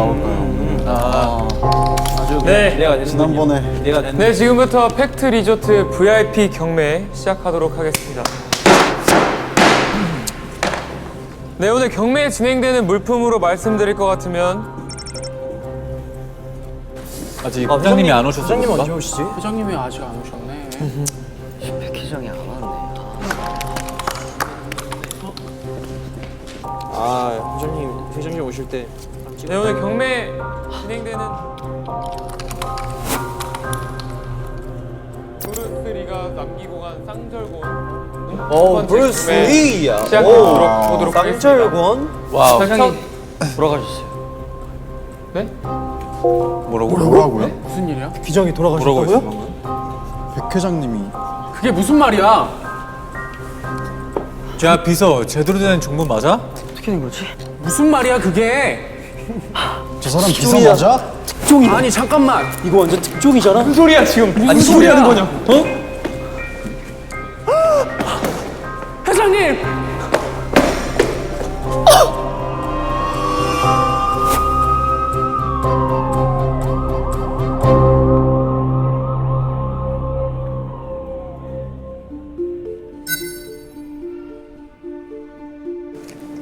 나올까요? 네. 지난번에 네, 지금부터 팩트 리조트 VIP 경매 시작하도록 하겠습니다. 네, 오늘 경매에 진행되는 물품으로 말씀드릴 것 같으면 아직 회장님이 안 오셨어요. 회장님 언제 오시지? 회장님이 아직 안 오셨네. 백회장이 안 왔네. 회장님 오실 때 네, 오늘 경매 진행되는 브루스 리가 남기고 간 쌍절곤 브루스 리야. 시작해보도록 하겠습니다. 쌍절곤. 와우. 회장님 돌아가셨어요. 네? 뭐라고요? 무슨 일이야? 기장이 뭐라고 돌아가셨다고요? 했어? 백 회장님이 그게 무슨 말이야? 야 비서 제대로 된 정보 맞아? 어떻게 된 거지? 무슨 말이야 그게? 저 사람 비서 맞아? 아니 잠깐만. 이거 완전 특종이잖아. 무슨 소리야 지금? 무슨 소리야 하는 거냐? 회장님.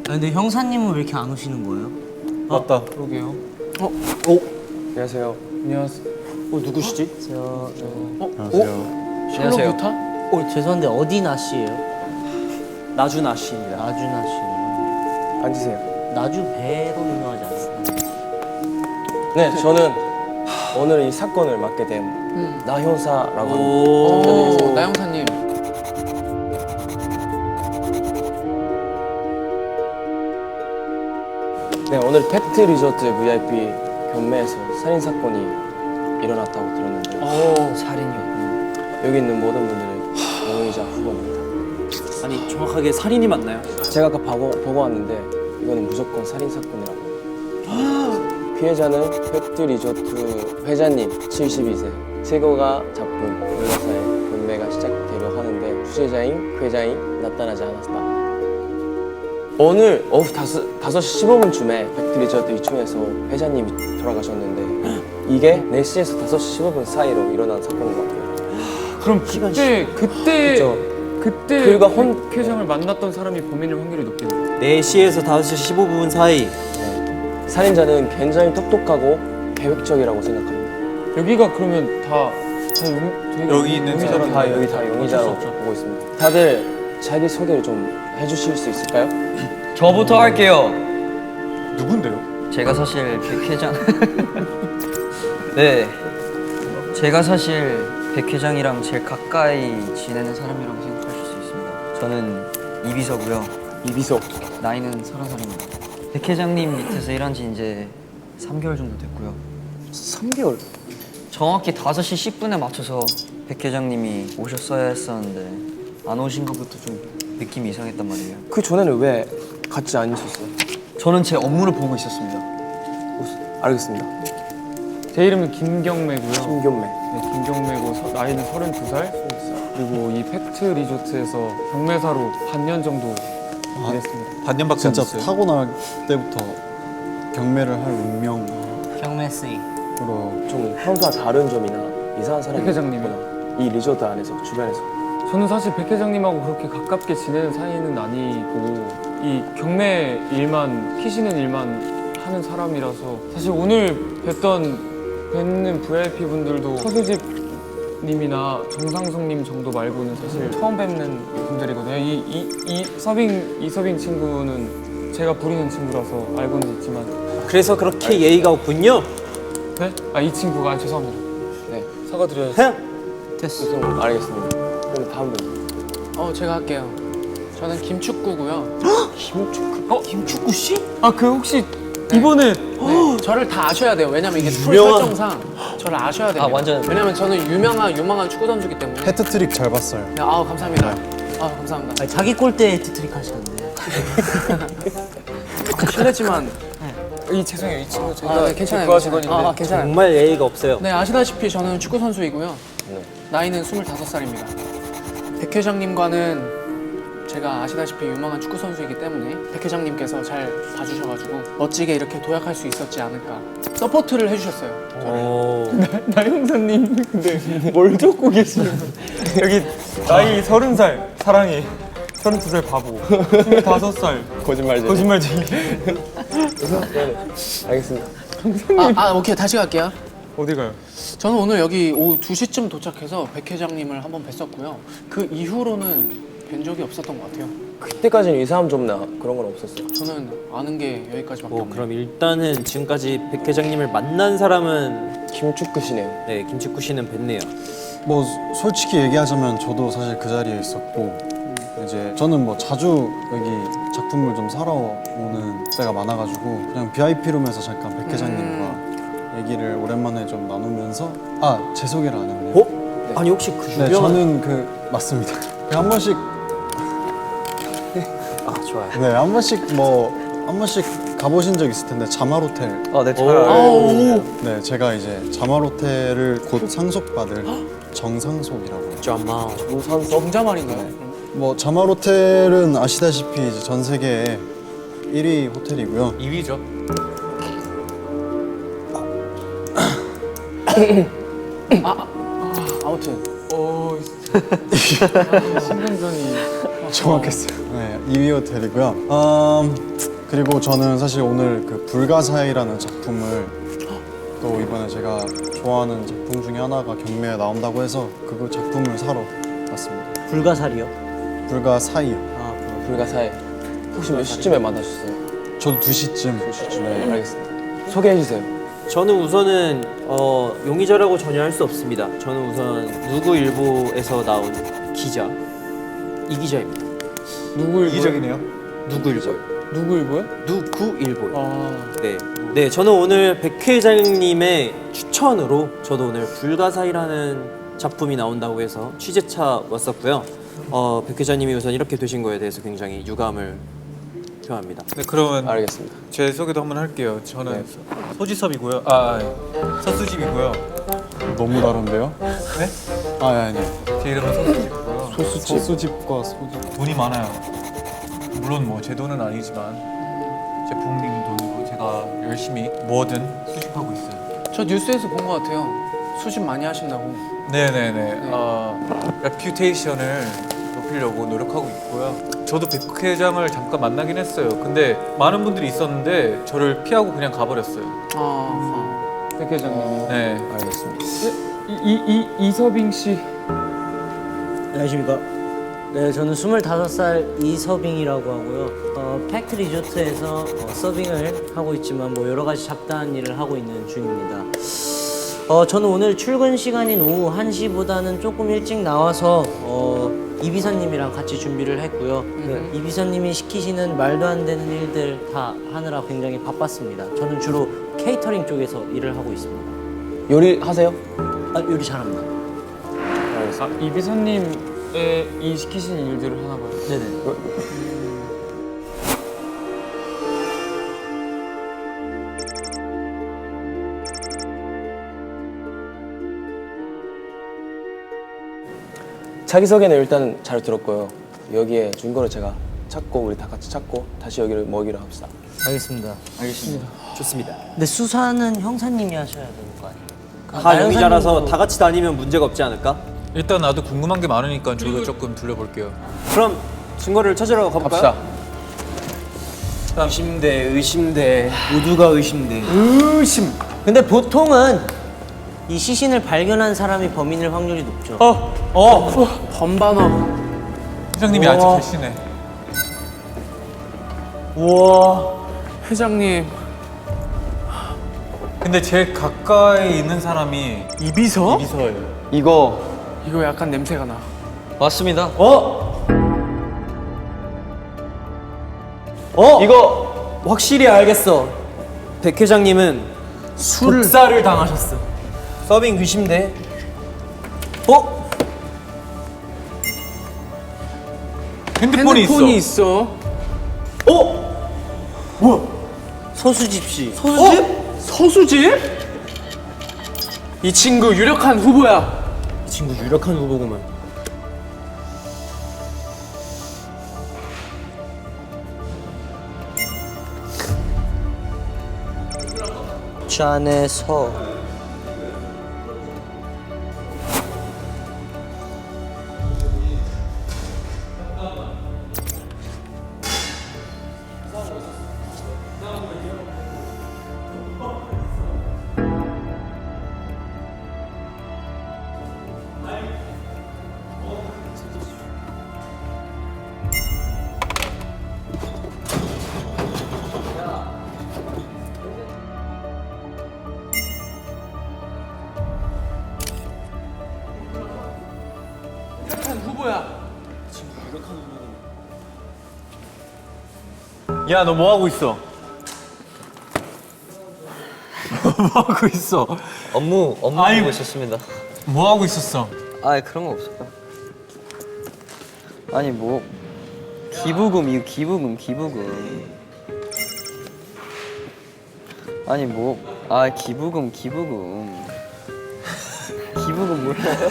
근데 형사님은 왜 이렇게 안 오시는 거예요? 맞다. 그러게요. 안녕하세요. 안녕하세요. 누구시지? 안녕하세요. 셜록 유타? 죄송한데 어디 나씨예요? 나준아 씨입니다. 나주나 씨. 앉으세요. 나주 배로 유명하지 않습니까? 네, 저는 오늘 이 사건을 맡게 된 나형사라고 오, 나 형사님. 네, 오늘 팩트 리조트 VIP 경매에서 살인 사건이 일어났다고 들었는데 살인이었군요. 여기 있는 모든 분들의 용의자 후보입니다. 아니 정확하게 살인이 맞나요? 제가 아까 보고 왔는데 이거는 무조건 살인 사건이라고. 피해자는 팩트 리조트 회장님 72세. 세고가 작품 불가사의 경매가 시작되려 하는데 수혜자인 회장이 나타나지 않았다. 오늘 오후 5시 15분쯤에 팩트 리조트 2층에서 회장님이 돌아가셨는데 이게 4시에서 5시 15분 사이로 일어난 사건인 것 같아요. 그럼 그때 그쵸. 그가 회장을 만났던 사람이 범인일 확률이 높겠네요. 4시에서 5시 15분 사이. 살인자는 굉장히 똑똑하고 계획적이라고 생각합니다. 여기가 그러면 다 여기 있는 용의자라는 다 거예요? 여기 다 용의자로 보고 있습니다. 다들 자기 소개를 좀 해주실 수 있을까요? 저부터 할게요. 누군데요? 제가 사실 백 회장. 네. 제가 사실 백 회장이랑 제일 가까이 지내는 사람이라고 생각하실 수 있습니다. 저는 이비서고요. 이비서. 나이는 30살입니다. 백 회장님 밑에서 일한 지 이제 3개월 정도 됐고요. 3개월. 정확히 5시 10분에 맞춰서 백 회장님이 오셨어야 했었는데 안 오신 것부터 좀 느낌이 이상했단 말이에요. 그 전에는 왜 같이 안 있었어요? 저는 제 업무를 보고 있었습니다. 알겠습니다. 제 이름은 김경매고요. 김경매. 네, 김경매고 나이는 32살. 그리고 이 팩트 리조트에서 경매사로 반년 정도 일했습니다. 반년밖에 안 진짜 됐어요. 타고날 때부터 경매를 할 운명으로 경매씨. 좀 평소와 다른 점이나 이상한 사람이 백 회장님이요? 있거나 이 리조트 안에서 주변에서 저는 사실 백 회장님하고 그렇게 가깝게 지내는 사이는 아니고 이 경매 일만 피시는 일만 하는 사람이라서 사실 오늘 뵙는 VIP 분들도 서수집님이나 정상성님 정도 말고는 사실 처음 뵙는 분들이거든요. 이 서빙 친구는 제가 부리는 친구라서 알고는 있지만 그래서 그렇게 예의가 없군요. 네? 이 친구가 죄송합니다. 네. 사과드려야죠. 됐어. 그럼 알겠습니다. 그럼 다음 분. 제가 할게요. 저는 김축구고요. 김축구 씨? 그 혹시 이번에 네, 저를 다 아셔야 돼요. 왜냐면 이게 풀 유명한- 설정상 저를 아셔야 됩니다. 완전. 왜냐면 저는 유명한 축구 선수기 때문에. 해트트릭 잘 봤어요. 네, 감사합니다. 감사합니다. 아니, 자기 골대 헤트트릭 하시던데. 실례지만 죄송해요. 이 친구 제가 네, 괜찮아요. 대꾸하시거든데 괜찮아요. 정말 예의가 없어요. 네, 아시다시피 저는 축구 선수이고요. 네. 나이는 25살입니다. 백 회장님과는 제가 아시다시피 유망한 축구 선수이기 때문에 백 회장님께서 잘 봐주셔가지고 멋지게 이렇게 도약할 수 있었지 않을까. 서포트를 해주셨어요. 오. 나 형사님 근데 뭘 적고 계시는 거예요? 여기 나이 30살 사랑이 32살 바보 25살 거짓말쟁이. 거짓말쟁이 알겠습니다. 오케이 다시 갈게요. 어디 가요? 저는 오늘 여기 오후 2시쯤 도착해서 백 회장님을 한번 뵀었고요. 그 이후로는 뵌 적이 없었던 것 같아요. 그때까지는 이 사람 좀 나 그런 건 없었어요. 저는 아는 게 여기까지밖에 없네요. 그럼 일단은 지금까지 백 회장님을 만난 사람은 김축구시네요. 네 김치쿠 씨는 뵀네요. 뭐 솔직히 얘기하자면 저도 사실 그 자리에 있었고 이제 저는 뭐 자주 여기 작품을 좀 사러 오는 때가 많아가지고 그냥 BIP룸에서 잠깐 백 회장님과 얘기를 오랜만에 좀 나누면서 제 소개를 안 했네요. 어? 아니 혹시 그 네, 유명한 저는 그 맞습니다. 한 번씩 좋아요. 네, 한 번씩 가보신 적 있을 텐데 자말 호텔. 네, 잘 오. 알아요. 네, 제가 이제 자말 호텔을 곧 상속받을 정상속이라고. 짜마. 정자말인가요? 뭐 자말 호텔은 아시다시피 이제 전 세계 1위 호텔이고요. 2위죠. 아무튼 신경전이 정확했어요. 네, 2위 호텔이고요. 그리고 저는 사실 오늘 그 불가사의라는 작품을 또 이번에 제가 좋아하는 작품 중에 하나가 경매에 나온다고 해서 그 작품을 사러 왔습니다. 불가사리요? 불가사의. 불가사에. 혹시 몇 시쯤에 만나셨어요? 저도 2시쯤. 2시쯤. 네, 알겠습니다. 소개해주세요. 저는 우선은 용의자라고 전혀 할 수 없습니다. 저는 우선 누구일보에서 나온 기자 이 기자입니다. 누구 일보요? 이기적이네요. 누구일보요? 누구 일보요? 누구일보요. 네, 저는 오늘 백 회장님의 추천으로 저도 오늘 불가사의라는 작품이 나온다고 해서 취재차 왔었고요. 백 회장님이 우선 이렇게 되신 거에 대해서 굉장히 유감을 표합니다. 네, 그러면 알겠습니다. 제 소개도 한번 할게요. 저는 네. 소지섭이고요. 서수집이고요. 너무 다른데요? 네? 아니. 제 이름은 서수집이고요. 소수집과 소집. 돈이 많아요. 물론 뭐 제 돈은 아니지만 제 부모님 돈으로 제가 열심히 뭐든 수집하고 있어요. 저 뉴스에서 본 것 같아요. 수집 많이 하신다고. 네네네. 레퓨테이션을 높이려고 노력하고 있고요. 저도 백 회장을 잠깐 만나긴 했어요. 근데 많은 분들이 있었는데 저를 피하고 그냥 가버렸어요. 백 회장님. 네. 알겠습니다. 이서빙 씨. 안녕하십니까. 네, 저는 25살 이서빙이라고 하고요. 팩트 리조트에서 서빙을 하고 있지만 뭐 여러 가지 잡다한 일을 하고 있는 중입니다. 저는 오늘 출근 시간인 오후 1시보다는 조금 일찍 나와서 이비서님이랑 같이 준비를 했고요. 이비서님이 시키시는 말도 안 되는 일들 다 하느라 굉장히 바빴습니다. 저는 주로 케이터링 쪽에서 일을 하고 있습니다. 요리하세요? 요리 잘합니다. 이비서님의 이 시키신 일들을 하나 봐요. 네네. 자기소개는 일단 잘 들었고요. 여기에 증거를 제가 찾고 우리 다 같이 찾고 다시 여기를 먹이러 합시다. 알겠습니다. 좋습니다. 근데 수사는 형사님이 하셔야 되는 거 아니에요? 다 용의자라서 다 같이 다니면 문제가 없지 않을까? 일단 나도 궁금한 게 많으니까 저도 조금 둘러볼게요. 그럼 증거를 찾으러 가볼까요? 갑시다. 의심돼. 모두가 의심돼. 근데 보통은 이 시신을 발견한 사람이 범인일 확률이 높죠. 번반업. 회장님이 아직 계시네. 우와. 회장님. 근데 제일 가까이 있는 사람이 이비서? 이비서예요. 이거 이거 약간 냄새가 나. 맞습니다. 이거 확실히 알겠어. 백 회장님은 독사를 당하셨어. 서빙 의심돼. 핸드폰이 있어. 서수집 씨. 서수집? 이 친구 유력한 후보야. 이 친구 유력한 후보구만. 짠해서 야, 너 뭐 하고 있어? 뭐 하고 있어? 업무 아이, 하고 있었습니다. 뭐 하고 있었어? 아 그런 거 없어요. 아니 뭐 기부금 이거 기부금. 아니 뭐 기부금 몰라요?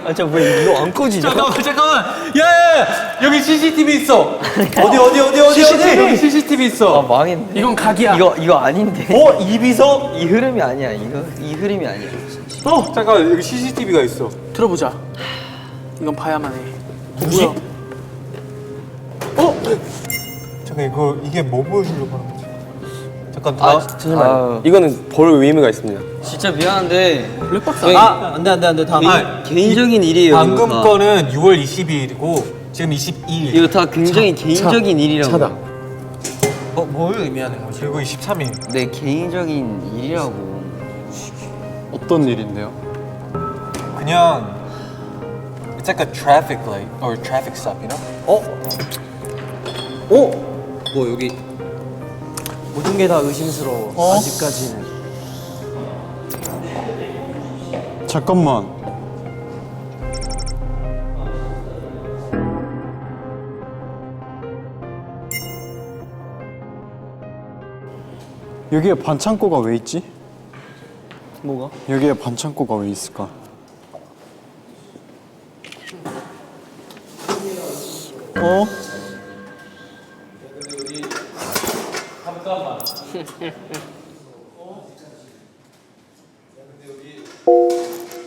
아 왜 이거 안 꺼지냐? 잠깐만. 야, 여기 CCTV 있어. 어디? CCTV. 여기 CCTV 아 있어. 망했네. 이건 각이야. 이거 아닌데. 이비서? 이 흐름이 아니야. 이 흐름이 아니야. 잠깐만, 여기 CCTV가 있어. 들어보자. 이건 봐야만 해. 누구야? 잠깐, 이게 뭐 보여주려고 하는 거지? 잠깐, 잠시만요. 이거는 볼 의미가 있습니다. 진짜 미안한데 블랙박스 안돼 다음. 개인적인 일이에요. 방금 이거 다. 거는 6월 22일이고 지금 22일. 이거 다 굉장히 개인적인 일이라고. 차다. 뭘 의미하는 거지? 그리고 23일. 내 개인적인 일이라고. 어떤 일인데요? 그냥 it's like a traffic light or traffic stop, you know? 뭐 여기 모든 게 다 의심스러워. 아직까지는. 잠깐만. 여기에 반창고가 왜 있지? 뭐가? 여기에 반창고가 왜 있을까? 어?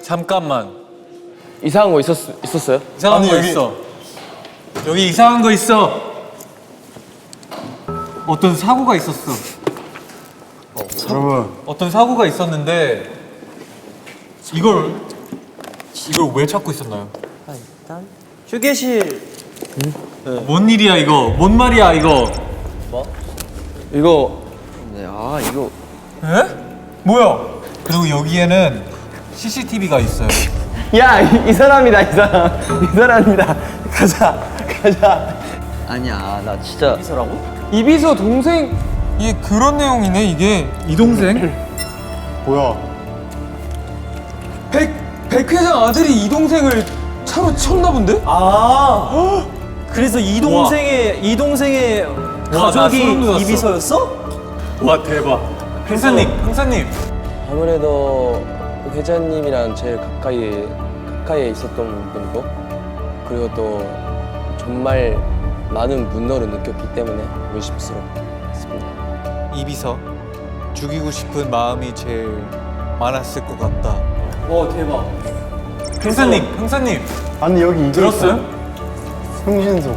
잠깐만. 이상한 거 있었어요? 이상한 아니, 거 여기- 있어. 여기 이상한 거 있어. 어떤 사고가 있었어. 여러분, 어떤 사고가 있었는데 이걸 왜 찾고 있었나요? 휴게실 뭔 일이야 이거? 뭔 말이야 이거? 이거 네, 이거 에? 뭐야? 그리고 여기에는 CCTV가 있어요. 야, 이 사람이다, 이 사람이다. 가자. 아니야. 나 진짜 이비서 동생 이게 그런 내용이네 이게. 이 동생? 뭐야? 백 회장 아들이 이 동생을 차로 쳤나 본데? 그래서 이 동생의 나 가족이 소름 돋았어. 이비서였어? 와 대박. 형사님. 아무래도 회장님이랑 제일 가까이에 있었던 분이고, 그리고 또 정말 많은 분노를 느꼈기 때문에 의심스럽습니다. 이비서 죽이고 싶은 마음이 제일 많았을 것 같다. 와 대박. 형사님 아니 여기 이게 들었어요? 있어요. 흥신소.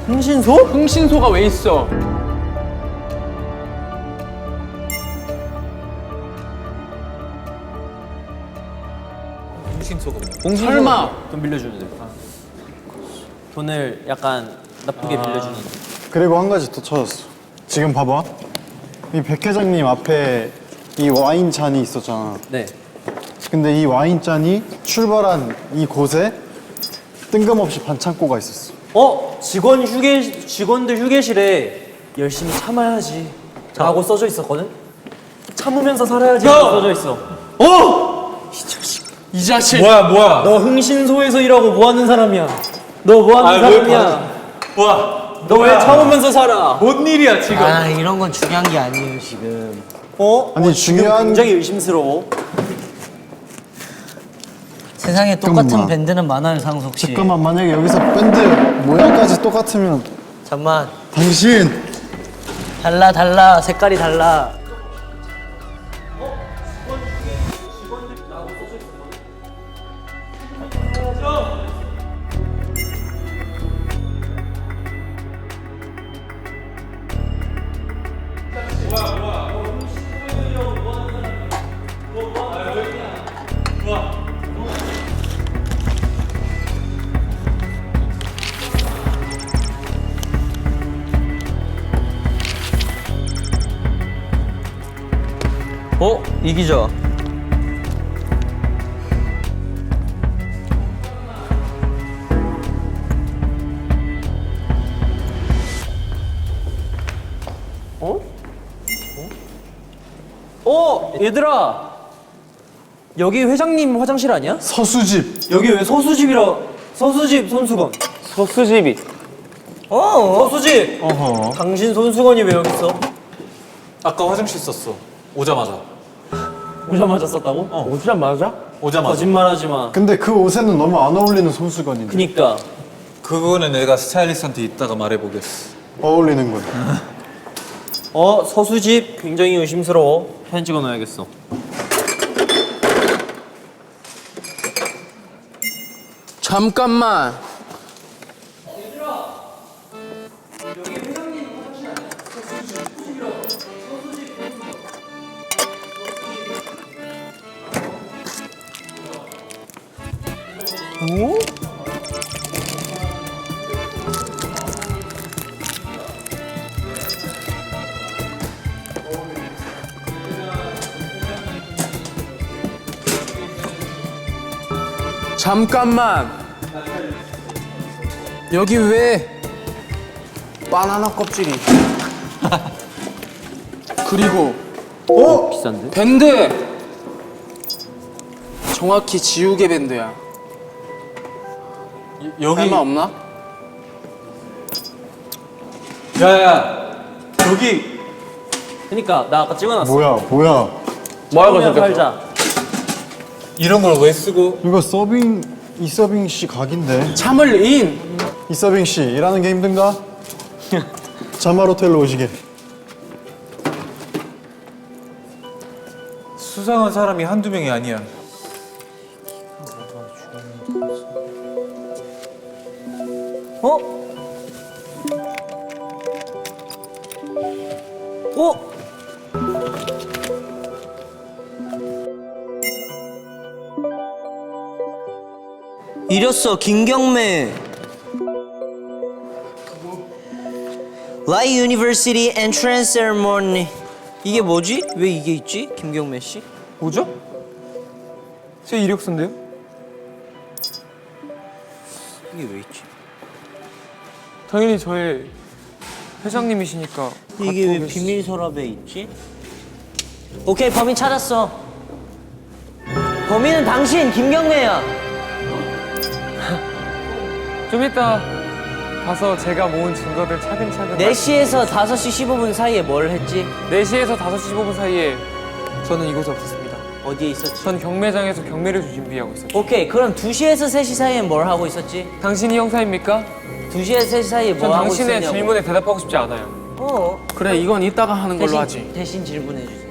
흥신소? 흥신소가 왜 있어? 홍신소가 설마 돈 빌려주는 데. 돈을 약간 나쁘게 빌려주는. 그리고 한 가지 더 찾았어. 지금 봐봐. 이 백 회장님 앞에 이 와인 잔이 있었잖아. 네. 근데 이 와인 잔이 출발한 이 곳에 뜬금없이 반창고가 있었어. 직원들 휴게실에 열심히 참아야지 라고 써져 있었거든? 참으면서 살아야지 라고 써져 있어. 이 자식. 뭐야? 너 흥신소에서 일하고 뭐 하는 사람이야? 너 뭐 하는 사람이야? 뭐야? 너 왜 참으면서 살아? 뭔 일이야 지금? 이런 건 중요한 게 아니에요 지금. 아니 중요한 굉장히 의심스러워. 세상에 똑같은 잠깐만. 밴드는 많아요 상석 씨. 잠깐만 만약에 여기서 밴드 모양까지 똑같으면 잠만 당신 달라 색깔이 달라. 이 기자. 얘들아. 여기 회장님 화장실 아니야? 서수집. 여기 왜 서수집이라? 서수집 손수건. 서수집이. 서수집. 당신 손수건이 왜 여기 있어? 아까 화장실 썼어. 오자마자. 오자마자 썼다고? 오자마자? 거짓말하지 마. 근데 그 옷에는 너무 안 어울리는 손수건인데. 그니까. 그거는 내가 스타일리스트한테 이따가 말해보겠어. 어울리는 거야. 서수집 굉장히 의심스러워. 사진 찍어 놔야겠어. 잠깐만. 잠깐만. 여기 왜 바나나 껍질이? 그리고 비싼데? 밴드. 정확히 지우개 밴드야. 여기. 얼마 없나? 야야. 여기. 그니까 나 아까 찍어놨어. 뭐야? 뭐라고 팔자. 이런 걸 왜 쓰고? 이거 이서빙 씨 각인데. 참을 인. 이서빙 씨 일하는 게 힘든가? 자말 호텔로 오시게. 수상한 사람이 한두 명이 아니야. 이렸어 김경매. 라이 유니버시티 엔트런스 세레모니. 이게 뭐지? 왜 이게 있지? 김경매 씨? 뭐죠? 제 이력서인데요? 이게 왜 있지? 당연히 저의 회장님이시니까. 이게 왜 비밀 서랍에 있지? 오케이, 범인 찾았어. 범인은 당신 김경래야. 좀 이따 가서 제가 모은 증거들 차근차근 4시에서 5시 15분 사이에 뭘 했지? 4시에서 5시 15분 사이에 저는 이곳에 없었습니다. 어디에 있었지? 전 경매장에서 경매를 준비하고 있었죠. 오케이, 그럼 2시에서 3시 사이에 뭘 하고 있었지? 당신이 형사입니까? 2시에서 3시 사이에 전 뭘 하고 당신의 있었냐고. 질문에 대답하고 싶지 않아요. 그래, 이건 이따가 하는 걸로 하지. 대신 질문해 주세요.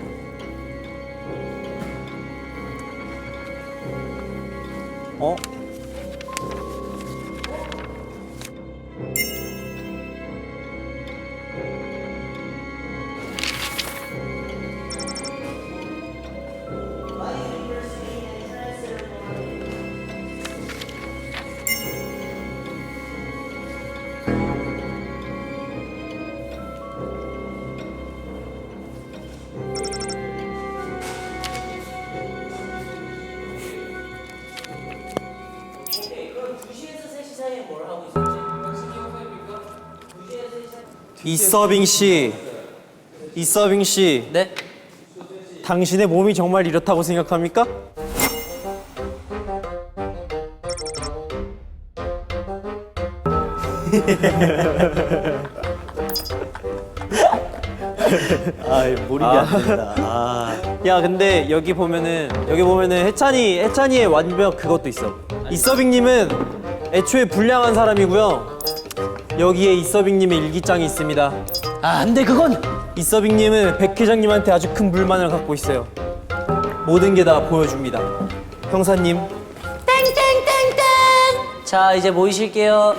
이서빙 씨. 이서빙 씨. 네? 당신의 몸이 정말 이렇다고 생각합니까? 몰입이 안 된다. 야, 근데 여기 보면은 해찬이의 완벽 그것도 있어. 이서빙님은 애초에 불량한 사람이고요. 여기에 이서빙님의 일기장이 있습니다. 안 돼, 그건! 이서빙님은 백 회장님한테 아주 큰 불만을 갖고 있어요. 모든 게 다 보여줍니다. 형사님. 자, 이제 모이실게요.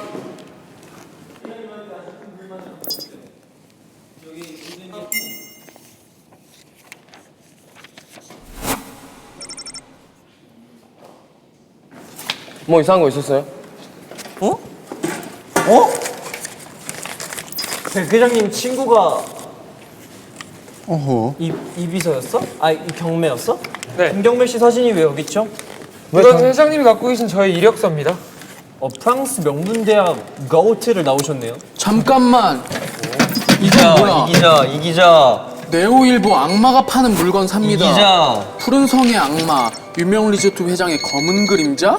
뭐 이상한 거 있었어요? 백 회장님 친구가 어허. 이비서였어? 아, 이 경매였어? 네. 김경매 씨 사진이 왜 여기 있죠? 이건 회장님이 갖고 계신 저의 이력서입니다. 프랑스 명문대학 가우트를 나오셨네요. 잠깐만. 이건 뭐야? 이 기자. 네오일보 악마가 파는 물건 삽니다. 기자. 푸른 성의 악마, 유명 리조트 회장의 검은 그림자?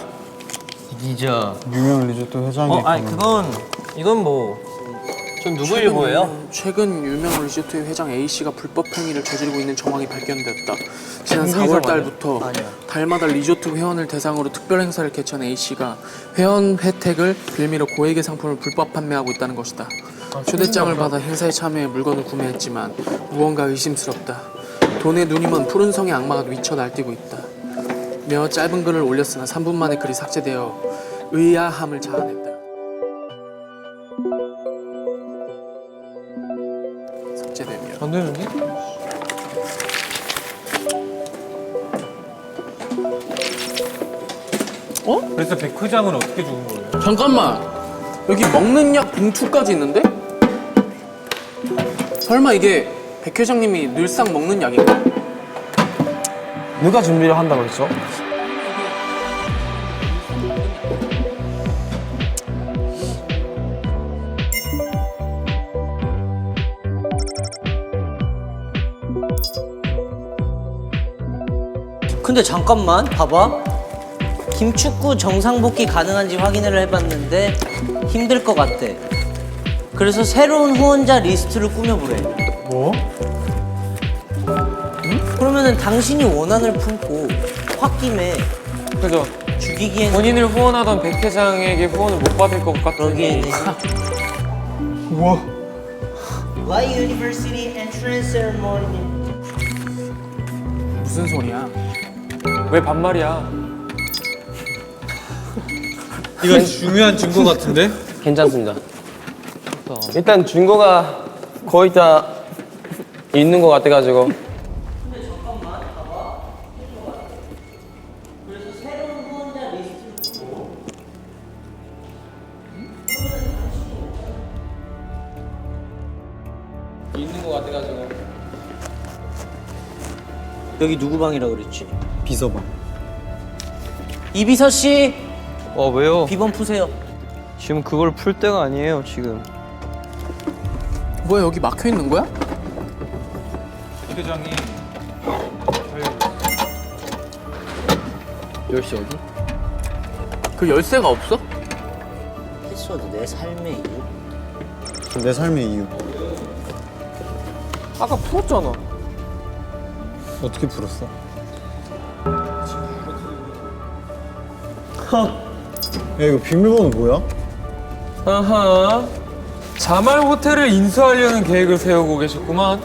이 기자. 유명 리조트 회장이. 아니 이건 뭐 전 누구 일보예요? 최근 유명 리조트 회장 A 씨가 불법 행위를 저지르고 있는 정황이 발견되었다. 지난 4월 달부터 달마다 리조트 회원을 대상으로 특별 행사를 개최한 A 씨가 회원 혜택을 빌미로 고액의 상품을 불법 판매하고 있다는 것이다. 초대장을 받아 행사에 참여해 물건을 구매했지만 무언가 의심스럽다. 돈에 눈이 먼 푸른 성의 악마가 미쳐 날뛰고 있다. 며 짧은 글을 올렸으나 3분 만에 글이 삭제되어 의아함을 자아냈다. 삭제되며 안 되는데? 그래서 백 회장은 어떻게 죽은 거예요? 잠깐만, 여기 먹는 약 봉투까지 있는데? 설마 이게 백 회장님이 늘상 먹는 약인가? 누가 준비를 한다고 했죠? 근데 잠깐만 봐봐. 김축구 정상복귀 가능한지 확인을 해봤는데 힘들 것 같대. 그래서 새로운 후원자 리스트를 꾸며보래. 뭐? 그러면은 당신이 원한을 품고 홧김에 그죠. 죽이기엔 본인을 후원하던 백 회장에게 후원을 못 받을 것 같은. 그러기에는 우와. Y University Entrance Ceremony. 무슨 소리야? 왜 반말이야? 이건 중요한 증거 같은데? 괜찮습니다. 일단 증거가 거의 다 있는 것 같아가지고. 여기 누구 방이라 그랬지? 비서방. 이비서 씨 왜요? 비번 푸세요. 지금 그걸 풀 때가 아니에요, 지금. 뭐야, 여기 막혀 있는 거야? 백 회장이 열쇠 어디? 그 열쇠가 없어? 패스워드 내 삶의 이유. 내 삶의 이유. 아까 풀었잖아. 어떻게 풀었어? 야 이거 비밀번호 뭐야? 아하. 자말 호텔을 인수하려는 계획을 세우고 계셨구만.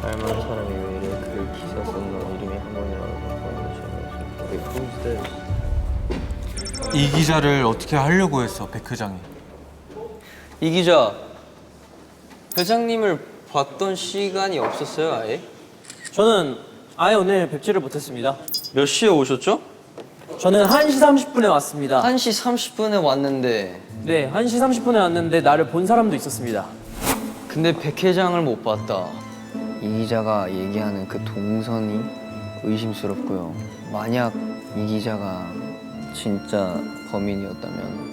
닮은 사람이 왜 이래? 그 기사 쓴 놈 이름이 한 번이라도 이 기자를 어떻게 하려고 했어, 백 회장이? 이 기자, 회장님을 봤던 시간이 없었어요, 아예? 저는 아예 오늘 뵙지를 못했습니다. 몇 시에 오셨죠? 저는 1시 30분에 왔습니다. 1시 30분에 왔는데 네, 1시 30분에 왔는데 나를 본 사람도 있었습니다. 근데 백 회장을 못 봤다. 이 기자가 얘기하는 그 동선이 의심스럽고요. 만약 이 기자가 진짜 범인이었다면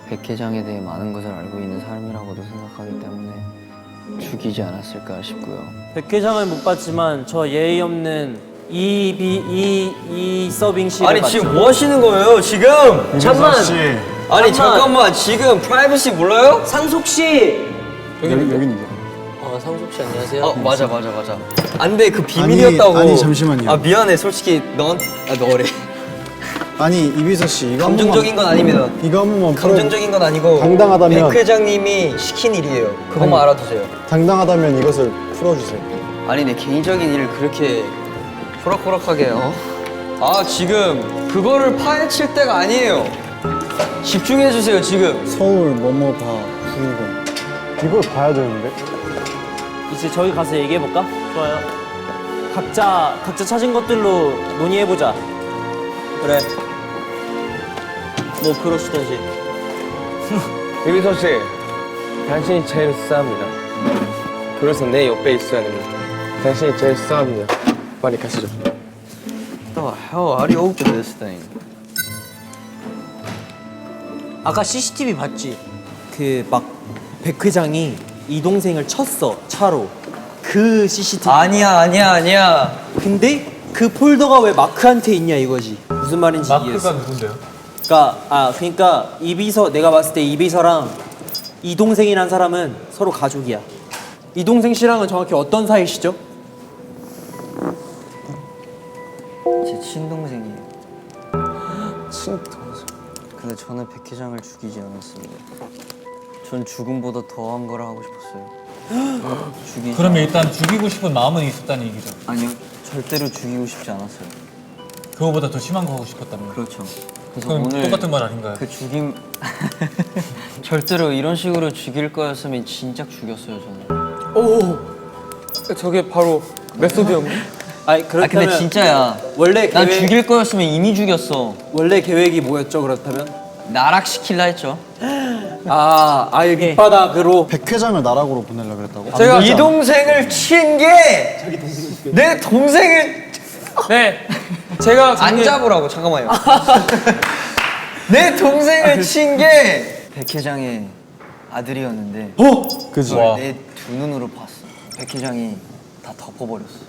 백 회장에 대해 많은 것을 알고 있는 사람이라고도 생각하기 때문에 죽이지 않았을까 싶고요. 백 회장을 못 봤지만 저 예의 없는 이 서빙 씨를 아니 봤죠. 지금 뭐 하시는 거예요 지금? 잠깐만. 씨. 아니 잠깐만 지금 프라이버시 몰라요? 상속 씨. 여기 있는데. 상속 씨 안녕하세요. 맞아. 안돼 그 비밀이었다고. 아니, 잠시만요. 아 미안해 솔직히 너래. 아니 이비서 씨 이거 한 감정적인 번만 건 아닙니다. 이거 한 번만 풀어. 감정적인 건 아니고 당당하다면- 백 회장님이 시킨 일이에요. 그것만 알아두세요. 당당하다면 이것을 풀어주세요. 아니 내 개인적인 일을 그렇게 호락호락하게 아 지금 그거를 파헤칠 때가 아니에요. 집중해 주세요 지금. 서울 뭐뭐다 부이건. 이걸 봐야 되는데? 이제 저희 가서 얘기해 볼까? 좋아요. 각자 찾은 것들로 논의해 보자. 그래. 뭐 그러시던지. 유비서 씨, 당신이 제일 수상합니다. 그래서 내 옆에 있어야 됩니다. 당신이 제일 수상합니다. 빨리 가시죠. The hell are you up to this thing? 아까 CCTV 봤지? 그 막 백 회장이 이 동생을 쳤어 차로. 그 CCTV. 아니야. 근데 그 폴더가 왜 마크한테 있냐 이거지. 무슨 말인지 마크가 이해했어. 누군데요? 그러니까 이비서 내가 봤을 때 이비서랑 이 동생이란 사람은 서로 가족이야. 이 동생 씨랑은 정확히 어떤 사이시죠? 제 친동생이에요. 친동생. 근데 저는 백 회장을 죽이지 않았습니다. 전 죽음보다 더한 걸 하고 싶었어요. 죽이지 그러면 일단 죽이고 싶은 마음은 있었다는 얘기죠. 아니요, 절대로 죽이고 싶지 않았어요. 그거보다 더 심한 거 하고 싶었다는 거. 그렇죠. 그래서 그럼 오늘 똑같은 말 아닌가요? 그 죽임 절대로 이런 식으로 죽일 거였으면 진짜 죽였어요 저는. 오, 저게 바로 메소드 형님? 아니 아 근데 진짜야. 원래 난 계획 죽일 거였으면 이미 죽였어. 원래 계획이 뭐였죠 그렇다면? 나락시킬라 했죠. 아예 밑바닥으로. 백 회장을 나락으로 보내려고 그랬다고? 제가 이 동생을 친 게 내 동생을 네, 제가 안 작년 잡으라고. 잠깐만요. 내 동생을 친 게 백 회장의 아들이었는데 그지? 와. 내 두 눈으로 봤어. 백 회장이 다 덮어버렸어.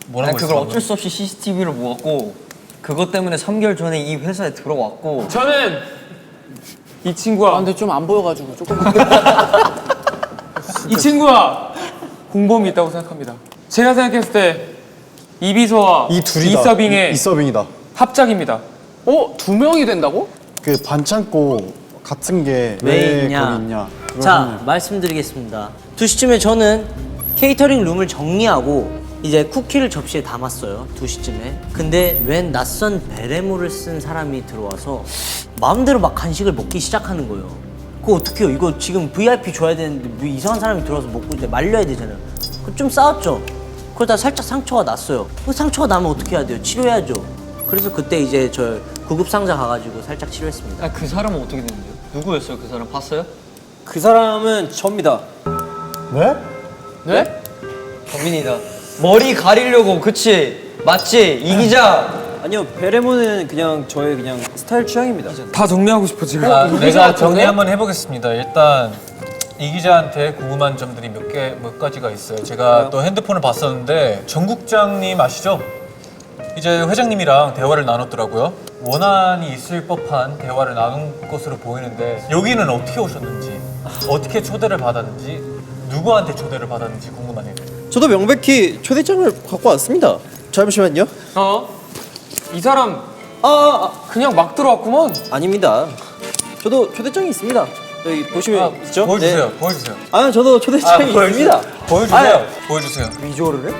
뭐라고 난 그걸 했어? 어쩔 수 없이 CCTV를 모았고 그것 때문에 3개월 전에 이 회사에 들어왔고 저는 이 친구와 근데 좀 안 보여가지고 조금. 이 친구와 공범이 있다고 생각합니다. 제가 생각했을 때 이비서와 이 둘이다. 이서빙의 이서빙이다. 합작입니다. 두 명이 된다고? 그 반창고 같은 게 왜 왜 있냐? 거기 있냐? 그걸 자, 하면 말씀드리겠습니다. 2시쯤에 저는 케이터링 룸을 정리하고 이제 쿠키를 접시에 담았어요. 2시쯤에. 근데 웬 낯선 베레모를 쓴 사람이 들어와서 마음대로 막 간식을 먹기 시작하는 거예요. 그거 어떡해요? 이거 지금 VIP 줘야 되는데 뭐 이상한 사람이 들어와서 먹고 이제 말려야 되잖아요. 좀 싸웠죠. 그러다 살짝 상처가 났어요. 그 상처가 나면 어떻게 해야 돼요? 치료해야죠. 그래서 그때 이제 저 구급상자 가가지고 살짝 치료했습니다. 아, 그 사람은 어떻게 됐는데요? 누구였어요 그 사람? 봤어요? 그 사람은 접니다. 네? 네? 범인이다. 머리 가리려고. 그치? 맞지? 이 기자. 아니요 베레모는 그냥 저의 그냥 스타일 취향입니다. 다 정리하고 싶어 지금. 내가 정리 한번 해보겠습니다. 일단 이 기자한테 궁금한 점들이 몇 가지가 있어요. 제가 또 핸드폰을 봤었는데 정국장님 아시죠? 이제 회장님이랑 대화를 나눴더라고요. 원한이 있을 법한 대화를 나눈 것으로 보이는데 여기는 어떻게 오셨는지, 어떻게 초대를 받았는지, 누구한테 초대를 받았는지 궁금하네요. 저도 명백히 초대장을 갖고 왔습니다. 잠시만요. 이 사람 그냥 막 들어왔구먼. 아닙니다. 저도 초대장이 있습니다. 여기 보시면 있죠? 보여주세요. 네. 보여주세요. 아 저도 초대장이 있습니다. 보여주세요. 보여주세요. 비주얼을 해?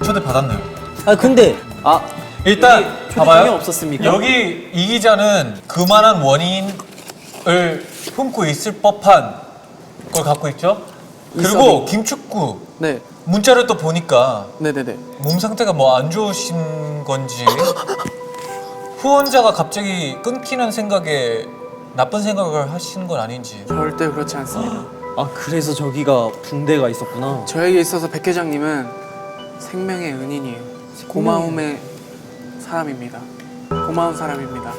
초대 받았네요. 아 근데 일단 초대장이 봐봐요. 없었습니까? 여기 이 기자는 그만한 원인을 품고 있을 법한 걸 갖고 있죠. 그리고 김축구 네, 문자를 또 보니까 네네네. 몸 상태가 뭐 안 좋으신 건지 후원자가 갑자기 끊기는 생각에 나쁜 생각을 하신 건 아닌지. 절대 그렇지 않습니다. 아 그래서 저기가 붕대가 있었구나. 저에게 있어서 백 회장님은 생명의 은인이에요. 고마움의 사람입니다. 고마운 사람입니다.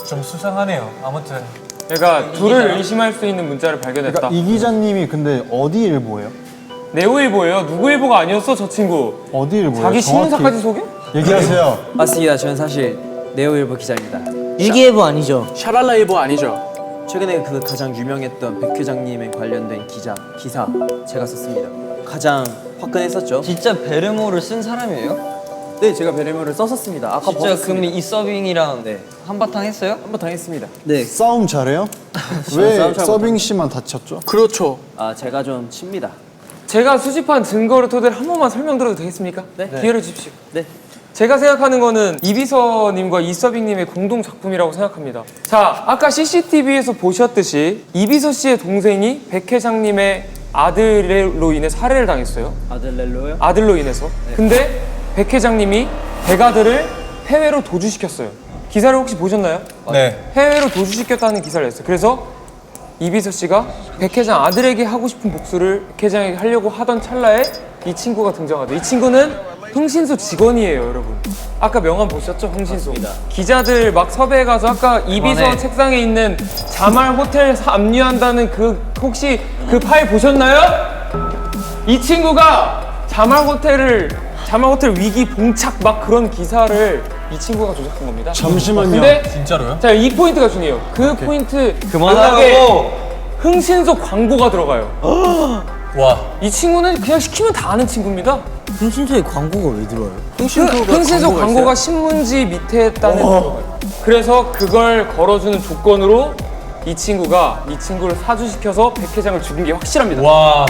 좀 수상하네요. 아무튼 내가 둘을 의심할 수 있는 문자를 발견했다. 그러니까 이 기자님이 근데 어디 일보예요? 네오일보예요. 누구 일보가 아니었어 저 친구. 어디 일보예요? 자기 정확히 신문사까지 소개? 얘기하세요. 맞습니다. 저는 사실 네오일보 기자입니다. 일기예보 아니죠? 샤랄라일보 아니죠? 최근에 그 가장 유명했던 백 회장님에 관련된 기사 제가 썼습니다. 가장 화끈했었죠. 진짜 베르모를 쓴 사람이에요? 네, 제가 베레모를 썼었습니다. 아까 진짜 그럼 이 서빙이랑 네. 한바탕 했어요? 한번 당했습니다. 네. 싸움 잘해요? 왜 싸움 잘 서빙 씨만 다쳤죠? 그렇죠. 아 제가 좀 칩니다. 제가 수집한 증거를 토대로 한 번만 설명드려도 되겠습니까? 네. 기회를 주십시오. 네. 제가 생각하는 거는 이비서님과 이서빙님의 공동 작품이라고 생각합니다. 자, 아까 CCTV에서 보셨듯이 이비서 씨의 동생이 백 회장님의 아들로 인해 살해를 당했어요. 아들렐로요? 아들로 인해서. 근데 백 회장님이 백아들을 해외로 도주시켰어요. 기사를 혹시 보셨나요? 네. 해외로 도주시켰다는 기사를 냈어요. 그래서 이비서 씨가 백 회장 아들에게 하고 싶은 복수를 백 회장에게 하려고 하던 찰나에 이 친구가 등장하죠. 이 친구는 흥신소 직원이에요, 여러분. 아까 명함 보셨죠? 흥신소. 기자들 막 섭외해가서 아까 이비서 책상에 있는 자말 호텔 압류한다는 그 혹시 그 파일 보셨나요? 이 친구가 자말 호텔 위기 봉착 막 그런 기사를 이 친구가 조작한 겁니다. 잠시만요. 근데 진짜로요? 자, 이 포인트가 중요해요. 그 포인트 그만하라고. 흥신소 광고가 들어가요. 와. 이 친구는 그냥 시키면 다 아는 친구입니다. 흥신소에 광고가 왜 들어와요? 흥신소 광고가 신문지 밑에 있다는 들어가요. 그래서 그걸 걸어주는 조건으로 이 친구를 사주시켜서 백 회장을 죽인 게 확실합니다. 와.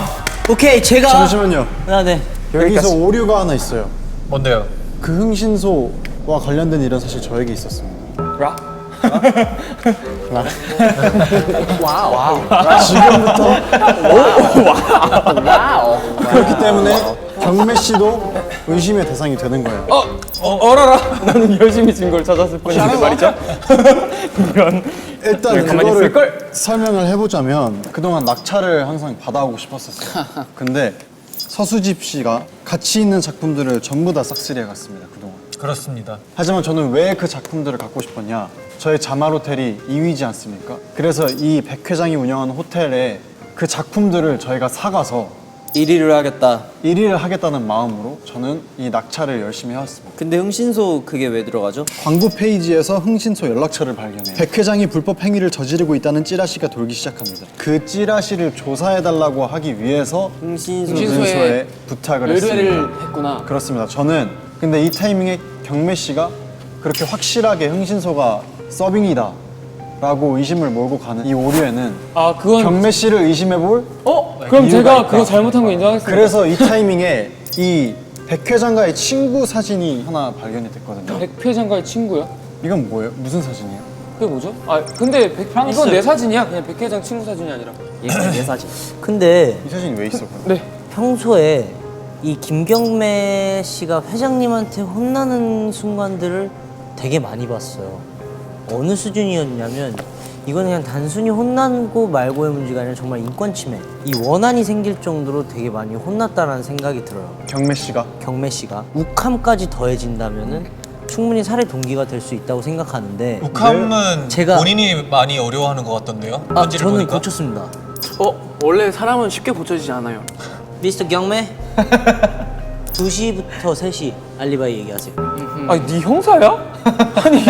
오케이, 제가 잠시만요. 네. 여기서 오류가 하나 있어요. 뭔데요? 그 흥신소와 관련된 일은 사실 저에게 있었습니다. 라? 지금부터 그렇기 때문에 경매 씨도 의심의 대상이 되는 거예요. 어라라. 나는 열심히 증거를 찾았을 뿐인데 말이죠. 이런. 일단 가만히 있을 걸. 그거를 설명을 해보자면 그동안 낙찰을 항상 받아오고 싶었었어요. 근데 서수집 씨가 가치 있는 작품들을 전부 다 싹쓸이해 갔습니다, 그동안. 그렇습니다. 하지만 저는 왜 그 작품들을 갖고 싶었냐? 저의 자말 호텔이 2위지 않습니까? 그래서 이 백 회장이 운영하는 호텔에 그 작품들을 저희가 사가서 1위를 하겠다. 1위를 하겠다는 마음으로 저는 이 낙찰을 열심히 해왔습니다. 근데 흥신소 그게 왜 들어가죠? 광고 페이지에서 흥신소 연락처를 발견해요. 백 회장이 불법 행위를 저지르고 있다는 찌라시가 돌기 시작합니다. 그 찌라시를 조사해달라고 하기 위해서 흥신소에 부탁을 의뢰를 했습니다. 했구나. 그렇습니다. 저는 근데 이 타이밍에 경매 씨가 그렇게 확실하게 흥신소가 서빙이다 라고 의심을 몰고 가는 이 오류에는 아, 그건 경매 씨를 의심해볼 그럼 이유가 제가 있다. 그거 잘못한 거 인정하겠습니다. 그래서 이 타이밍에 이 백 회장과의 친구 사진이 하나 발견이 됐거든요. 백 회장과의 친구야? 이건 뭐예요? 무슨 사진이에요? 그게 뭐죠? 아, 근데 이건 내 사진이야. 그냥 백 회장 친구 사진이 아니라. 내 사진. 근데 이 사진이 왜 있어? 그럼? 네. 평소에 이 김경매 씨가 회장님한테 혼나는 순간들을 되게 많이 봤어요. 어느 수준이었냐면 이건 그냥 단순히 혼나고 말고의 문제가 아니라 정말 인권 침해, 이 원한이 생길 정도로 되게 많이 혼났다라는 생각이 들어요. 경매 씨가? 경매 씨가 욱함까지 더해진다면은 충분히 살해 동기가 될 수 있다고 생각하는데 욱함은 제가- 본인이 많이 어려워하는 것 같던데요? 편지를 저는 보니까. 고쳤습니다. 원래 사람은 쉽게 고쳐지지 않아요. 미스터 경매 2시부터 3시 알리바이 얘기하세요. 아니, 네 형사야? 아니,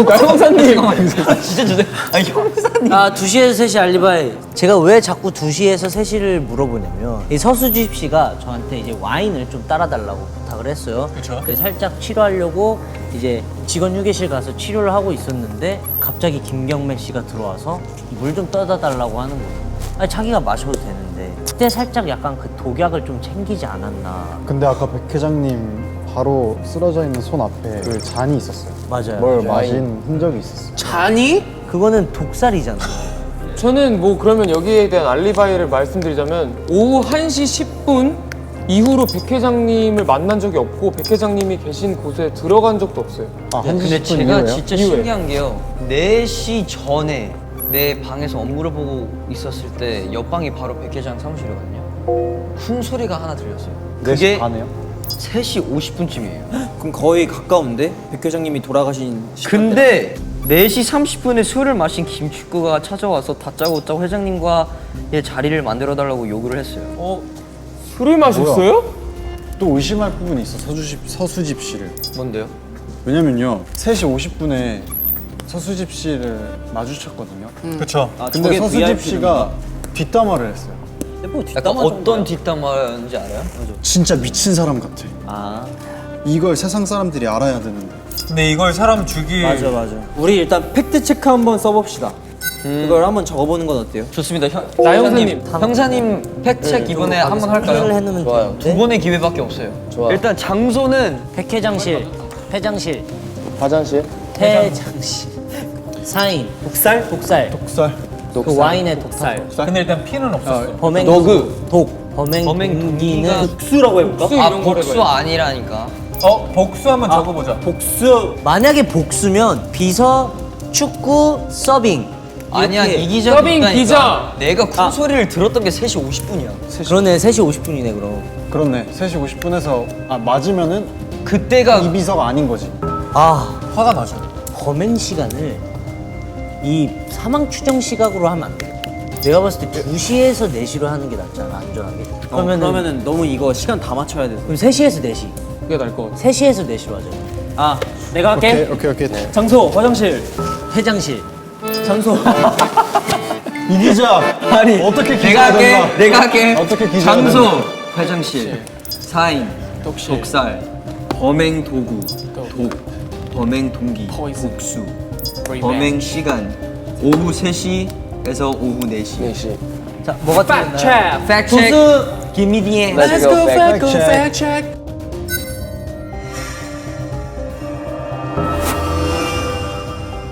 나 형사님. 진짜 주세요. 아니 형사님. 2시에서 3시 알리바이. 제가 왜 자꾸 2시에서 3시를 물어보냐면 이 서수집 씨가 저한테 이제 와인을 좀 따라달라고 부탁을 했어요. 그쵸. 그래서 살짝 치료하려고 이제 직원 휴게실 가서 치료를 하고 있었는데 갑자기 김경매 씨가 들어와서 물 좀 떠다 달라고 하는 거예요. 아니, 자기가 마셔도 되는데 그때 살짝 약간 그 독약을 좀 챙기지 않았나. 근데 아까 백 회장님 바로 쓰러져 있는 손 앞에 그 잔이 있었어요. 맞아요. 뭘 마신 흔적이 있었어요. 잔이? 그거는 독살이잖아요. 저는 뭐 그러면 여기에 대한 알리바이를 말씀드리자면 오후 1시 10분 이후로 백 회장님을 만난 적이 없고 백 회장님이 계신 곳에 들어간 적도 없어요. 아, 한 근데 10분 제가 이후에요? 진짜 이후에. 신기한 게요. 4시 전에 내 방에서 업무를 보고 있었을 때 옆방이 바로 백 회장 사무실이거든요. 쿵소리가 하나 들렸어요. 4시 그게 반에요? 3시 50분쯤이에요. 그럼 거의 가까운데? 백 회장님이 돌아가신 근데 4시 30분에 술을 마신 김축구가 찾아와서 다짜고짜 회장님과의 자리를 만들어달라고 요구를 했어요. 술을 마셨어요? 또 의심할 부분이 있어, 서수집 씨를. 뭔데요? 왜냐면요, 3시 50분에 서수집 씨를 마주쳤거든요. 그쵸. 근데 서수집 씨가 뒷담화를 했어요. 뭐 약간 어떤 뒷담화인지 알아요? 진짜 미친 사람 같아. 아 이걸 세상 사람들이 알아야 되는데. 근데 이걸 사람 죽일 맞아. 우리 일단 팩트 체크 한번 써봅시다. 그걸 한번 적어보는 건 어때요? 좋습니다. 나 형사님. 형사님 팩트체크 이번에 한번 일을 할까요? 해놓으면 좋아요. 되는데 두 번의 기회밖에 없어요. 좋아. 일단 장소는 백회장실 회장실. 화장실. 회장실. 사인. 독살? 독살. 독살. 그 와인의 독살. 근데 일단 피는 없었어. 범행 너그. 독. 범행 동기는 복수라고 해볼까? 복수 아 이런 거를 복수 해봐요. 아니라니까. 복수 한번 적어보자. 복수. 만약에 복수면 비서, 축구, 서빙. 아니야 이렇게. 이 기자가 서빙 있다니까. 기자! 내가 쿵소리를 들었던 게 3시 50분이야. 그러네 3시 50분이네 그럼. 그렇네. 3시 50분에서 맞으면은 그때가 이비서가 아닌 거지. 아 화가 나죠. 범행 시간을 이 사망 추정 시각으로 하면 안 돼. 내가 봤을 때 2시에서 4시로 하는 게 낫잖아 안전하게. 그러면은 너무 이거 시간 다 맞춰야 돼. 그럼 3시에서 4시. 그게 나을 것 같아. 3시에서 4시로 하자. 아, 내가 할게. 오케이. 장소 화장실. 회장실. 장소. 이 기자. 아니, 어떻게 내가 기자가 할게. 됐나? 내가 할게. 어떻게 기자가 장소 됐나? 회장실. 사인 독실. 독살. 범행 도구 독. 범행 동기 포이즌. 복수. 범행 시간 오후 3시에서 오후 4시. 4시. 자 뭐가 틀렸나요? 팩트 체크. 조수 김미디의 Let's go, fact go, check. fact check.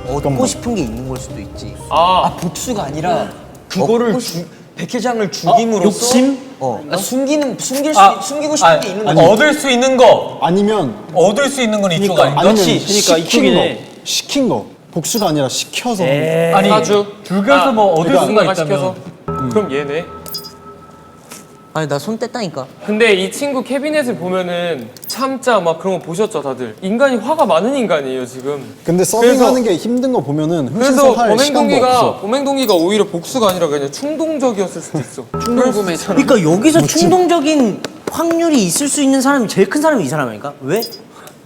얻고 싶은 게 있는 걸 수도 있지. 아 복수가 아니라 그거를 백 회장을 죽임으로써 욕심? 숨기고 싶은 게 있는 거지. 얻을 수 있는 거. 아니면 얻을 수 있는 건 이쪽 아닌가? 아니면 그러니까 이쪽이네. 시킨 거. 복수가 아니라 시켜서. 아니 사주. 죽여서 뭐 얻을 그러니까 수가 누군가가 있다면. 시켜서. 그럼 얘네. 아니 나 손 뗐다니까. 근데 이 친구 캐비넷을 보면은 참자 막 그런 거 보셨죠 다들? 인간이 화가 많은 인간이에요 지금. 근데 서빙하는 게 힘든 거 보면은 그래서 흥신소 할 시간도 없어. 범행 동기가 오히려 복수가 아니라 그냥 충동적이었을 수도 있어. 충동구매. 그러니까 여기서 충동적인 확률이 있을 수 있는 사람이 제일 큰 사람이 이 사람 아닐까? 왜?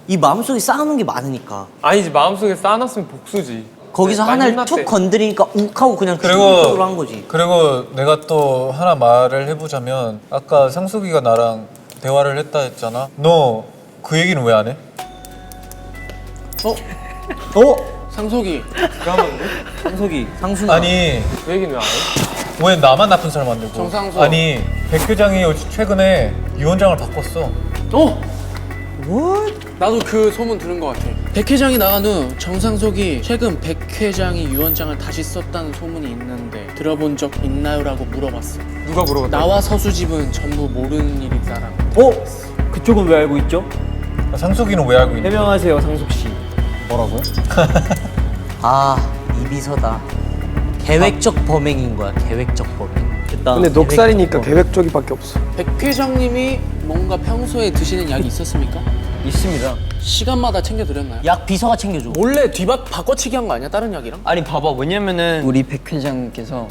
이 마음속에 쌓아놓은 게 많으니까. 아니지 마음속에 쌓아놨으면 복수지. 거기서 많이 하나를 혼났대. 툭 건드리니까 욱하고 그냥 충동적으로 한 거지. 그리고 내가 또 하나 말을 해보자면 아까 상숙이가 나랑 대화를 했다 했잖아. 너 그 얘기는 왜 안 해? 상속이. 상석이. 상순아. 아니 그 얘기는 왜 안 해? 왜 나만 나쁜 사람 만들고? 정상수. 아니 백 회장이 최근에 위원장을 바꿨어. 나도 그 소문 들은 것 같아. 백 회장이 나간 후 정상석이 최근 백 회장이 유언장을 다시 썼다는 소문이 있는데 들어본 적 있나요?라고 물어봤어. 누가 물어봤다? 나와 서수집은 전부 모르는 일이다라고. 그쪽은 왜 알고 있죠? 상숙이는 왜 알고 있냐? 해명하세요, 상숙 씨. 뭐라고요? 아 이비서다. 계획적 범행인 거야. 계획적 범행. 됐다. 근데 녹살이니까 계획적이밖에 없어. 백 회장님이 뭔가 평소에 드시는 약이 있었습니까? 있습니다. 시간마다 챙겨드렸나요? 약 비서가 챙겨줘. 몰래 바꿔치기 한 거 아니야? 다른 약이랑? 아니 봐봐 왜냐면은 우리 백 회장께서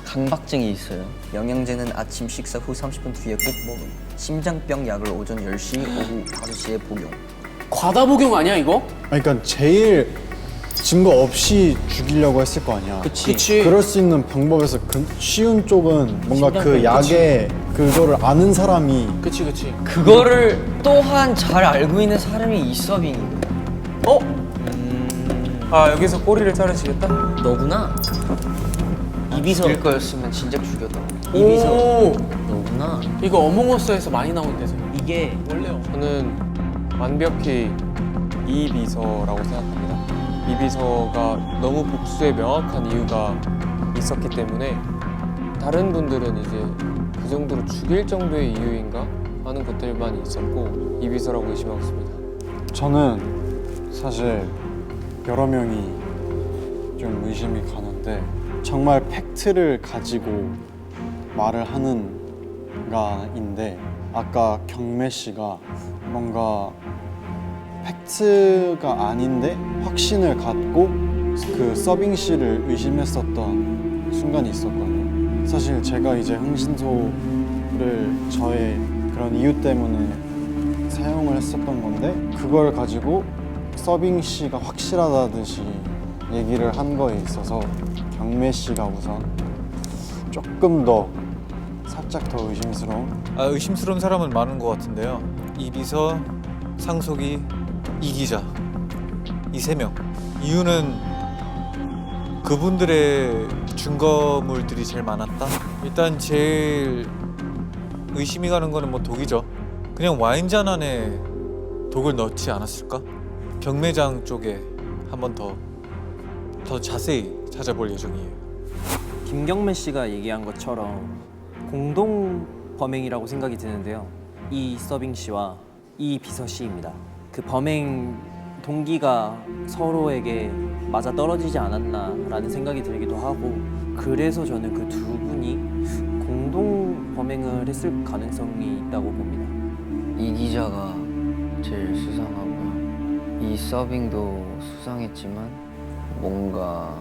강박증이 있어요. 영양제는 아침 식사 후 30분 뒤에 꼭 먹음. 심장병 약을 오전 10시, 오후 5시에 복용. 과다 복용 아니야 이거? 그러니까 제일 증거 없이 죽이려고 했을 거 아니야. 그치. 그럴 수 있는 방법에서 쉬운 쪽은 뭔가 그 심장병, 약에 그거를 아는 사람이 그치. 그거를 또한 잘 알고 있는 사람이 이서빙이고. 아 여기서 꼬리를 자르시겠다? 너구나. 이비서. 일 거였으면 진작 죽였다. 이비서. 오, 너구나. 이거 어몽어스에서 많이 나온 데서. 이게 원래요. 저는 완벽히 이 비서라고 생각합니다. 이 비서가 너무 복수에 명확한 이유가 있었기 때문에 다른 분들은 이제 그 정도로 죽일 정도의 이유인가 하는 것들만 있었고 이 비서라고 의심하고 있습니다. 저는 사실 여러 명이 좀 의심이 가는데 정말 팩트를 가지고 말을 하는가인데 아까 경매 씨가 뭔가 팩트가 아닌데 확신을 갖고 그 서빙 씨를 의심했었던 순간이 있었거든요. 사실 제가 이제 흥신소를 저의 그런 이유 때문에 사용을 했었던 건데 그걸 가지고 서빙 씨가 확실하다듯이 얘기를 한 거에 있어서 경매 씨가 우선 조금 더 살짝 더 의심스러운. 의심스러운 사람은 많은 것 같은데요. 이비서, 상속이, 이기자 이 3명. 이유는 그분들의 증거물들이 제일 많았다. 일단 제일 의심이 가는 거는 뭐 독이죠. 그냥 와인잔 안에 독을 넣지 않았을까? 경매장 쪽에 한 번 더 자세히 찾아볼 예정이에요. 김경매 씨가 얘기한 것처럼 공동 범행이라고 생각이 드는데요. 이 서빙 씨와 이 비서 씨입니다. 그 범행 동기가 서로에게 맞아 떨어지지 않았나라는 생각이 들기도 하고, 그래서 저는 그 두 분이 공동 범행을 했을 가능성이 있다고 봅니다. 이 기자가 제일 수상하고요. 이 서빙도 수상했지만 뭔가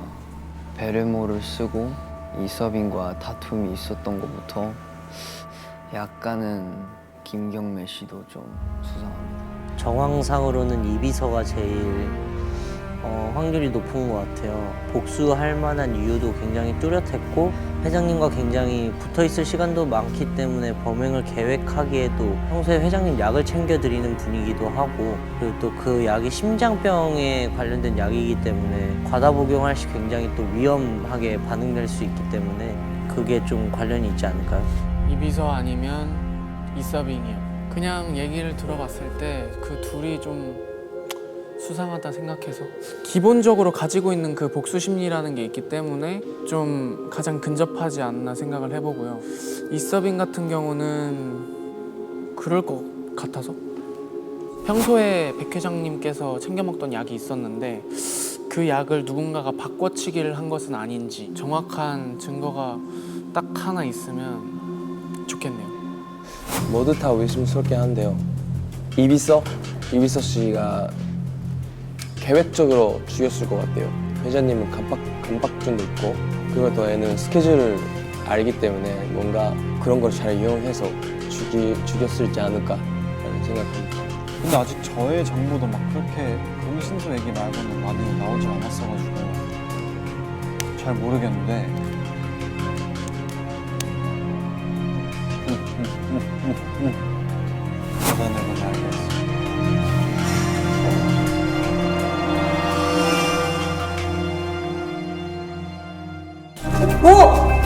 베레모를 쓰고 이 서빙과 다툼이 있었던 것부터 약간은 김경매 씨도 좀 수상합니다. 정황상으로는 이 비서가 제일 확률이 높은 것 같아요. 복수할 만한 이유도 굉장히 뚜렷했고 회장님과 굉장히 붙어있을 시간도 많기 때문에 범행을 계획하기에도 평소에 회장님 약을 챙겨드리는 분이기도 하고, 그리고 또 그 약이 심장병에 관련된 약이기 때문에 과다 복용할 시 굉장히 또 위험하게 반응될 수 있기 때문에 그게 좀 관련이 있지 않을까요? 이 비서 아니면 이서빙이요. 그냥 얘기를 들어봤을 때 그 둘이 좀 수상하다 생각해서 기본적으로 가지고 있는 그 복수 심리라는 게 있기 때문에 좀 가장 근접하지 않나 생각을 해보고요. 이서빙 같은 경우는 그럴 것 같아서 평소에 백 회장님께서 챙겨 먹던 약이 있었는데 그 약을 누군가가 바꿔치기를 한 것은 아닌지 정확한 증거가 딱 하나 있으면 좋겠네요. 모두 다 의심스럽게 하는데요. 이비서 씨가 계획적으로 죽였을 것 같아요. 회장님은 강박증도 있고, 그리고 또 애는 스케줄을 알기 때문에 뭔가 그런 걸 잘 이용해서 죽였을지 않을까라는 생각합니다. 근데 아직 저의 정보도 막 그렇게 금신소 얘기 말고는 많이 나오지 않았어가지고 잘 모르겠는데 받아내면 알겠어.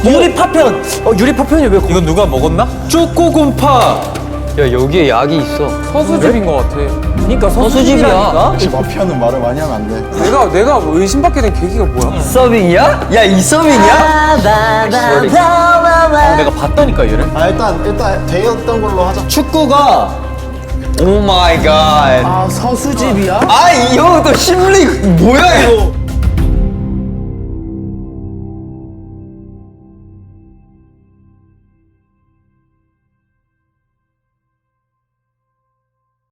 유리 파편! 유리 파편이 왜 이건 누가 먹었나? 쪼꼬곰파! 야, 여기에 약이 있어. 서수집인 것 같아. 그러니까 서수집이야. 혹시 마피아는 말을 많이 하면 안 돼. 내가 의심받게 된 계기가 뭐야? 서빙이야? 야, 이 서빙이야? 내가 봤다니까 얘를. 일단 되었던 걸로 하자. 축구가 오 마이 갓. 아 서수집이야? 아, 이 형 또 심리 뭐야 이거?